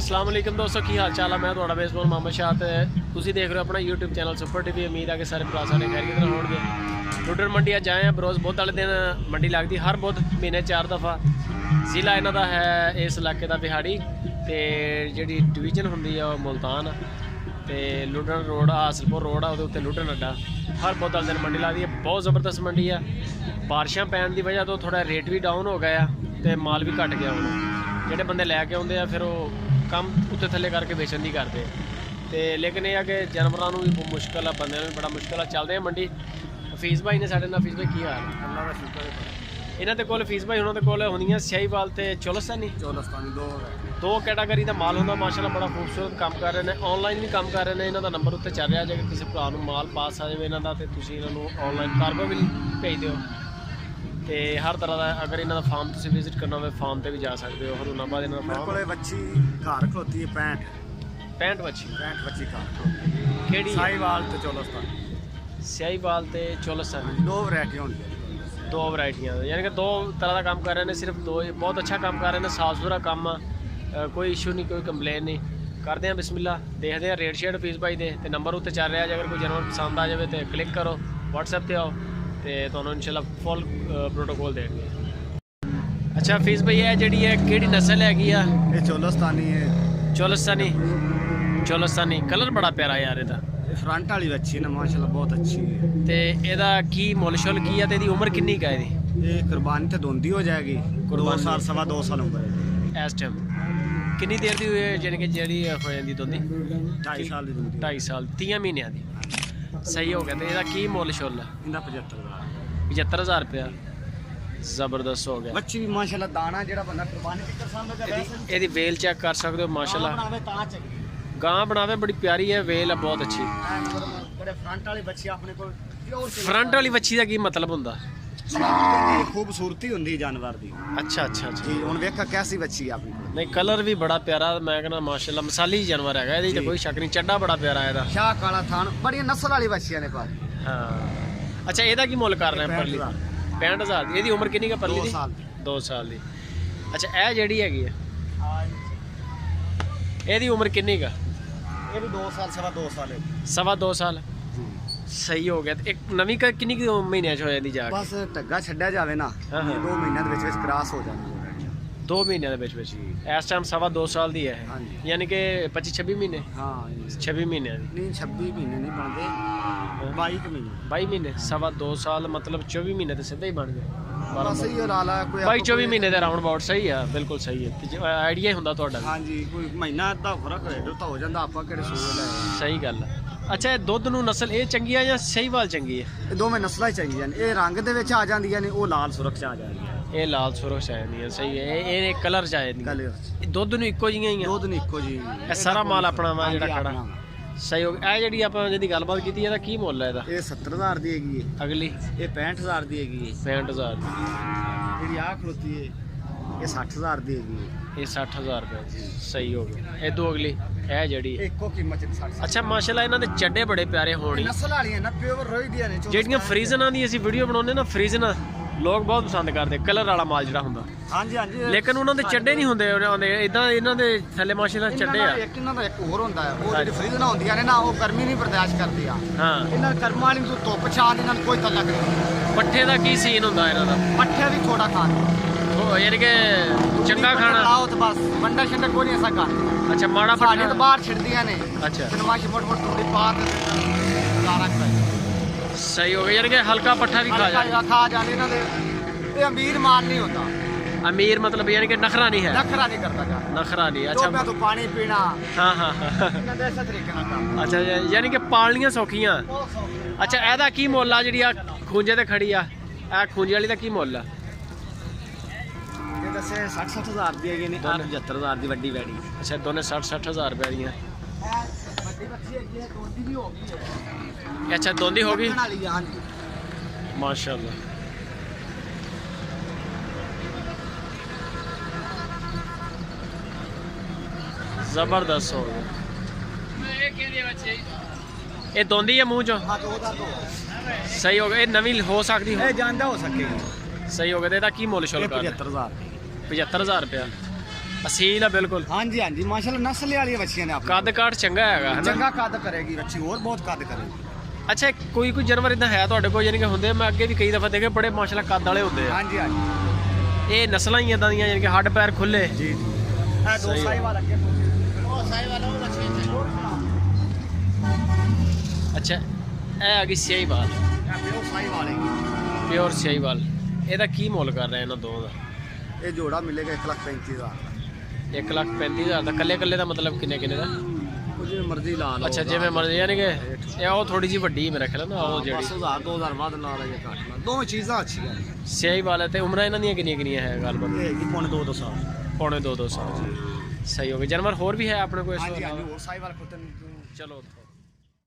अस्सलाम वालेकुम दोस्तों, की हाल चाल है। मैं थोड़ा बेसबॉल मोहम्मद शाह ते तुसी देख रहे हो अपना यूट्यूब चैनल सुपर टीवी। उम्मीद है कि सारे भरा सारे खैर की तरह होंगे। लुडर मंडी अज आए हैं। बरोज़ बुध वाले दिन मंडी लगती हर बुध महीने 4 दफ़ा। जिला इन्हों का है इस इलाके का बिहाड़ी तो जी डिवीजन होंगी मुल्तान तो लुडन रोड हासिलपुर रोड आ उत्ते लुडन अड्डा हर बुध वाले दिन मंडी लगती है। बहुत ज़बरदस्त मंडी है। बारिशां पैन की वजह तो थोड़ा रेट भी डाउन हो गया तो माल भी घट गया। हूँ जोड़े बंदे लैके आते हैं फिर वो काम उत्ते थले करके बेचन की करते तो लेकिन यह है कि जानवरों भी मुश्किल है, बंदे भी बड़ा मुश्किल है। चलते हैं मंडी। हफीज़ भाई ने साढ़े नाल हफीज़ भाई की हाल इन्हों के कोल हफीज़ भाई उन्होंने कोल होंगे सियाहीवाल तो चोलस्तानी दो कैटागरी का माल होंगे। माशाल्लाह बड़ा खूबसूरत काम कर रहे हैं। ऑनलाइन भी काम कर रहे हैं। इन्हों का नंबर उत्ते चल रहा है। जो किसी भरा माल पास आ जाए इन्हों का तो इन्हों ऑनलाइन कार्गो भी भेज दो तो हर तरह का। अगर इन्हों का फार्म तुम विजिट करना हो फार्म पर भी जा सकते हो। हरूनाबाद इन्हों का फार्म बच्ची घर खलोती है 65 बच्ची घर साहीवाल तो चोलस्तानी सियाहीवाल तो चोलस्तानी दो वैरायटी होंगी। दो वैरायटियाँ यानी कि दो तरह का काम कर रहे हैं। सिर्फ दो बहुत अच्छा काम कर रहे हैं। साफ सुथरा काम आ, कोई इशू नहीं, कोई कंप्लेन नहीं। करते हैं बिस्मिल्लाह, देखते हैं रेट शेट हफीज़ भाई दे ते नंबर उत्ते चल रहा है। अगर कोई जानवर पसंद आ जाए तो क्लिक करो व्हाट्सएप पर आओ तो तुहानूं इंशाल्लाह फुल प्रोटोकॉल देंगे। अच्छा हफीज़ भाई है जी है कि नस्ल हैगी आ? ये चोलस्तानी है। चोलस्तानी कलर बड़ा प्यारा यार ਇਹਦਾ। फ्रंट वाली बच्ची है ना माशाल्लाह बहुत अच्छी है। तो ਇਹਦਾ ਕੀ ਮੁੱਲ ਸ਼ੁੱਲ ਕੀ ਆ ਤੇ ਇਹਦੀ ਉਮਰ ਕਿੰਨੀ ਕਾ ਇਹਦੀ? ये कुर्बानी तो दोंदी हो जाएगी। 2 साल सवा 2 साल उम्र है इस टाइम कितनी देर की हुई यानी कि जी हो जाती दोंदी? 2.5 साल की दोंदी। 2.5 साल 30 महीनों की सही हो गया। तो यदा की मुल शुल? 75,000 रुपया। जबरदस्त हो गया। बच्ची भी माशाल्लाह दाना जेड़ा बंदा कुर्बानी की पसंद करे ਇਹਦੀ ਵੇਲ ਚੈੱਕ ਕਰ ਸਕਦੇ ਹੋ माशाल्लाह। गां बनावे बड़ी प्यारी है, वेल है बहुत अच्छी। फ्रंट वाली बच्ची अपने को फ्रंट वाली बच्ची का की मतलब होंदा? खूबसूरती होंदी जानवर दी। अच्छा अच्छा अच्छा जी हुण वेखा कैसी बच्ची है अपनी को। नहीं कलर भी बड़ा प्यारा मैं कहना माशाल्लाह मसाली जानवर है। ਇਹਦੇ ਤੇ ਕੋਈ ਸ਼ੱਕ ਨਹੀਂ। ਚੱਡਾ ਬੜਾ ਪਿਆਰਾ ਇਹਦਾ। शाह काला थान बड़ी नस्ल वाली बच्चियां ने पर। हाँ अच्छा ਇਹਦਾ ਕੀ ਮੁੱਲ ਕਰ ਰਹੇ हैं परली? 65,000 ਇਹਦੀ ਉਮਰ ਕਿੰਨੀ ਹੈ परली ਦੀ? 2 साल ਦੀ। अच्छा ਇਹ ਜਿਹੜੀ ਹੈਗੀ ਹੈ ਇਹਦੀ ਉਮਰ ਕਿੰਨੀ ਕਾ? ये भी 2 साल सवा 2 साल है। सवा 2 साल सही हो गया। एक नवी का किन्नी महीने हो जाती जाके? बस ढग्गा छड्या जावे ना 2 महीनों ਦੇ ਵਿੱਚ ਕ੍ਰਾਸ ਹੋ ਜਾਂਦੀ ਹੈ। 2 ਮਹੀਨਿਆਂ ਦੇ ਵਿੱਚ ਇਸ ਟਾਈਮ ਸਵਾ 2 ਸਾਲ ਦੀ ਹੈ ਯਾਨੀ ਕਿ 25-26 ਮਹੀਨੇ। ਹਾਂ 26 ਮਹੀਨਿਆਂ ਦੀ ਨਹੀਂ 26 ਮਹੀਨੇ ਨਹੀਂ ਬਣਦੇ 22 ਮਹੀਨੇ 22 ਮਹੀਨੇ ਸਵਾ 2 ਸਾਲ मतलब 24 ਮਹੀਨੇ ਤੇ ਸਿੱਧਾ ਹੀ ਬਣ ਗਏ। ਬਸ ਸਹੀ ਲਾ ਲਾ ਕੋਈ 22-24 ਮਹੀਨੇ ਦੇ ਰਾਉਂਡ ਅਬਾਊਟ ਸਹੀ ਆ ਬਿਲਕੁਲ ਸਹੀ ਹੈ। ਆਈਡੀਆ ਹੁੰਦਾ ਤੁਹਾਡਾ? ਹਾਂਜੀ ਕੋਈ ਮਹੀਨਾ ਅੱਧਾ ਫਰਕ ਹੋਏ ਤਾਂ ਹੋ ਜਾਂਦਾ। ਆਪਾਂ ਕਿਹੜੇ ਸੂਏ ਲੈ ਸਹੀ ਗੱਲ ਹੈ। ਅੱਛਾ ਇਹ ਦੁੱਧ ਨੂੰ ਨਸਲ ਇਹ ਚੰਗੀ ਆ ਜਾਂ ਸਹੀਵਾਲ ਚੰਗੀ ਹੈ? ਇਹ ਦੋਵੇਂ ਨਸਲਾਂ ਹੀ ਚੰਗੀਆਂ ਨੇ। ਇਹ ਰੰਗ ਦੇ ਵਿੱਚ ਆ ਜਾਂਦੀਆਂ ਨੇ, ਉਹ ਲਾਲ ਸੁਰਖਾ ਆ ਜਾਂਦੀਆਂ। ਇਹ ਲਾਲ ਸੁਰਖ ਆ ਜਾਂਦੀਆਂ ਸਹੀ ਹੈ। ਇਹ ਕਲਰ ਚ ਆ ਜਾਂਦੀਆਂ। ਕਲਰ ਦੁੱਧ ਨੂੰ ਇੱਕੋ ਜਿਹੀਆਂ ਹੀ ਆ? ਦੁੱਧ ਨਹੀਂ ਇੱਕੋ ਜੀ। ਇਹ ਸਾਰਾ ਮਾਲ ਆਪਣਾ ਵਾ ਜਿਹੜਾ ਖੜਾ ਸਹੀ ਹੋ ਗਿਆ। ਇਹ ਜਿਹੜੀ ਆਪਾਂ ਜਿਹਦੀ ਗੱਲਬਾਤ ਕੀਤੀ ਇਹਦਾ ਕੀ ਮੁੱਲ ਹੈ ਇਹਦਾ? ਇਹ 70,000 ਦੀ ਹੈਗੀ ਹੈ। ਅਗਲੀ ਇਹ 65,000 ਦੀ ਹੈਗੀ ਹੈ। 65,000 ਦੀ। ਜਿਹੜੀ ਆਹ ਖਲੋਤੀ ਹੈ ਇਹ 60,000 ਦੀ ਹੈਗੀ ਹੈ। ਇਹ 60,000 ਰੁਪਏ ਸਹੀ ਹੋ ਗਿਆ। ਇਹ ਦੋ ਅਗਲੀ ਇਹ ਜਿਹੜੀ ਇੱਕੋ ਕੀਮਤ 60। ਅੱਛਾ ਮਾਸ਼ਾਅੱਲਾ ਇਹਨਾਂ ਦੇ ਚੱਡੇ ਬੜੇ ਪਿਆਰੇ ਹੋਣੀ। ਨਸਲ ਵਾਲੀਆਂ ਨਾ ਪਿਓਰ ਰੋਈ ਦੀਆਂ ਨੇ। ਜਿਹੜੀਆਂ ਫਰੀਜ਼ਨਾਂ ਦੀ ਅਸੀਂ ਵੀਡੀਓ ਬਣਾਉਂਦੇ ਨਾ ਫਰੀਜ਼ਨਾਂ ਲੋਕ ਬਹੁਤ ਪਸੰਦ ਕਰਦੇ ਕਲਰ ਵਾਲਾ ਮਾਲ ਜਿਹੜਾ ਹੁੰਦਾ। ਹਾਂਜੀ ਹਾਂਜੀ ਲੇਕਿਨ ਉਹਨਾਂ ਦੇ ਚੱਡੇ ਨਹੀਂ ਹੁੰਦੇ ਇਦਾਂ ਇਹਨਾਂ ਦੇ ਥੱਲੇ ਮਾਸ਼ਾਅੱਲਾ ਚੱਡੇ ਆ। ਇਹਨਾਂ ਦਾ ਇੱਕ ਹੋਰ ਹੁੰਦਾ ਹੈ ਉਹ ਜਿਹੜੀ ਫਰੀਜ਼ਨਾਂ ਹੁੰਦੀਆਂ ਨੇ ਨਾ ਉਹ ਗਰਮੀ ਨਹੀਂ ਬਰਦਾਸ਼ਤ ਕਰਦੀਆਂ। ਹਾਂ ਇਹਨਾਂ ਕਰਮਾਂ ਵਾਲੀ ਤੋਂ ਧੁੱਪ ਛਾਂ ਇਹਨਾਂ ਨੂੰ ਕੋਈ ਤਲਕ ਨਹੀਂ। ਪੱਠੇ ਦਾ ਕੀ ਸੀਨ ਹੁੰਦਾ ਇਹਨਾਂ ਦਾ? ਪੱਠੇ ਵੀ ਥੋੜਾ ਖਾਣ ਯਾਨੀ ਕਿ ਚੰਗਾ ਖਾਣਾ ਲਾਓ ਤੇ ਬਸ ਵੰਡਾ ਛੰਡਾ ਕੋਈ ਨਹੀਂ ਐਸਾ ਕਰ। ਅੱਛਾ ਮਾੜਾ ਸਾਡੇ ਪੱਠਾ ਤਾਂ ਬਾਹਰ ਛਿੜਦੀਆਂ ਨੇ। ਅੱਛਾ ਨਮਾਸ਼ ਮੋਟ ਮੋਟ ਥੋੜੀ ਪਾ ਤੇ ਲਾਰਾ ਕਰ ਸਹੀ ਹੋ ਗਿਆ। ਯਾਨੀ ਕਿ ਹਲਕਾ ਪੱਠਾ ਵੀ ਖਾ ਜਾਂਦੇ। ਖਾ ਜਾਂਦੇ ਇਹਨਾਂ ਦੇ। ਇਹ ਅਮੀਰ ਮਾਲ ਨਹੀਂ ਹੁੰਦਾ। ਅਮੀਰ मतलब यानी कि नखरा नहीं है? ਨਖਰਾ ਨਹੀਂ ਕਰਦਾ ਗਾ। नखरा नहीं। अच्छा ਮੈਂ ਤਾਂ ਪਾਣੀ ਪੀਣਾ। हाँ हाँ ਇਹਨਾਂ ਦੇ ਇਸੇ ਤਰੀਕੇ ਨਾਲ ਕੰਮ। अच्छा यानी कि पालनियां सौखियां। अच्छा ਇਹਦਾ ਕੀ ਮੁੱਲ ਆ ਜਿਹੜੀ ਆ ਖੂੰਜੇ ਤੇ ਖੜੀ ਆ? ਇਹ ਖੂੰਜੇ ਵਾਲੀ ਦਾ ਕੀ ਮੁੱਲ ਆ? ਇਹ ਦੱਸੇ 60,000 ਦੀ ਹੈਗੀ ਨੇ। 75,000 ਦੀ ਵੱਡੀ ਵੈੜੀ। ਅੱਛਾ ਦੋਨੇ 60,000 ਰੁਪਏ ਦੀਆਂ। ਵੱਡੀ ਬੱਚੀ ਹੈਗੀ ਹੈ ਦੋਂਦੀ ਵੀ ਹੋ ਗਈ ਹੈ। ਅੱਛਾ ਦੋਂਦੀ ਹੋ ਗਈ ਵਾਲੀ ਹਾਂਜੀ माशाल्लाह। जबरदस्त हो गया। ये दोंदी है मूँह चो? ਹਾਂ ਦੋ ਦਾ ਦੋ सही हो गया। ये नवी हो सकती हो? ਇਹ ਜਾਂਦਾ ਹੋ ਸਕੇਗੀ। सही हो गया। तो ਇਹਦਾ ਕੀ ਮੁੱਲ ਸ਼ੁਲ ਕਰ? 75,000 75,000 रुपया ਅਸੀਲ ਆ ਬਿਲਕੁਲ। ਹਾਂਜੀ ਹਾਂਜੀ ਮਾਸ਼ਾਅੱਲਾ ਨਸਲ ਵਾਲੀਆਂ ਬੱਚੀਆਂ ਨੇ ਆਪਣੇ ਕੱਦ ਕਾਠ ਚੰਗਾ ਹੈਗਾ ਹਨਾ। ਚੰਗਾ ਕੱਦ ਕਰੇਗੀ ਬੱਚੀ, ਹੋਰ ਬਹੁਤ ਕੱਦ ਕਰੇਗੀ। ਅੱਛਾ ਕੋਈ ਜਾਨਵਰ ਇਦਾਂ ਹੈ ਤੁਹਾਡੇ ਕੋਲ ਯਾਨੀ ਕਿ ਹੁੰਦੇ, ਮੈਂ ਅੱਗੇ ਵੀ ਕਈ ਦਫਾ ਦੇਖੇ ਬੜੇ ਮਾਸ਼ਾਅੱਲਾ ਕੱਦ ਵਾਲੇ ਹੁੰਦੇ ਆ। ਹਾਂਜੀ ਹਾਂਜੀ ਇਹ ਨਸਲਾਂ ਹੀ ਇਦਾਂ ਦੀਆਂ ਯਾਨੀ ਕਿ ਹੱਡ ਪੈਰ ਖੁੱਲੇ। ਜੀ ਜੀ ਇਹ ਦੋ ਸਹੀ ਸਾਈ ਹੈ। ਵਾਲਾ ਅੱਗੇ ਉਹ ਸਾਈ ਵਾਲਾ ਉਹ ਬੱਚੀ ਅੱਛਾ ਇਹ ਆ ਗਈ ਸਿਆਹੀਵਾਲ, ਇਹ ਉਹ ਸਾਈ ਵਾਲੇ ਪਿਓਰ ਸਿਆਹੀਵਾਲ। ਇਹਦਾ ਕੀ ਮੁੱਲ ਕਰ ਰਹੇ ਇਹਨਾਂ ਦੋਵਾਂ ਦਾ? ਇਹ ਜੋੜਾ ਮਿਲੇਗਾ 1,35,000 1,35,000 ਦਾ। ਕੱਲੇ ਕੱਲੇ ਦਾ ਮਤਲਬ ਕਿੰਨੇ ਦਾ? ਉਹ ਜਿਵੇਂ ਮਰਜ਼ੀ ਲਾ ਲਓ। ਅੱਛਾ ਜਿਵੇਂ ਮਰਜ਼ੀ ਯਾਨੀ ਕਿ ਇਹ ਉਹ ਥੋੜੀ ਜਿਹੀ ਵੱਡੀ ਮੇਰਾ ਖਿਆਲ ਨਾ ਉਹ ਜਿਹੜੀ 10,000 2,000 ਵੱਧ ਲਾ ਲੈ ਜਾਂ ਘੱਟ ਲਾ, ਦੋਵੇਂ ਚੀਜ਼ਾਂ ਅੱਛੀਆਂ ਨੇ। ਸਿਆਹੀਵਾਲ ਹੈ ਤੇ ਉਮਰਾਂ ਇਹਨਾਂ ਦੀਆਂ ਕਿੰਨੀਆਂ ਹੈ ਗੱਲਬਾਤ? ਇਹ ਹੈਗੀ ਪੌਣੇ 2 ਸਾਲ। ਪੌਣੇ 2 ਸਾਲ। ਸਹੀ ਹੋ ਗਏ। ਜਾਨਵਰ ਹੋਰ ਵੀ ਹੈ ਆਪਣੇ ਕੋਲ ਇਸ ਤੋਂ ਹਾਂਜੀ ਹਾਂਜੀ ਇਲਾਵਾ? ਹੋਰ ਸਾਈ ਵਾਲਾ ਕੁੱਤੇ ਚਲੋ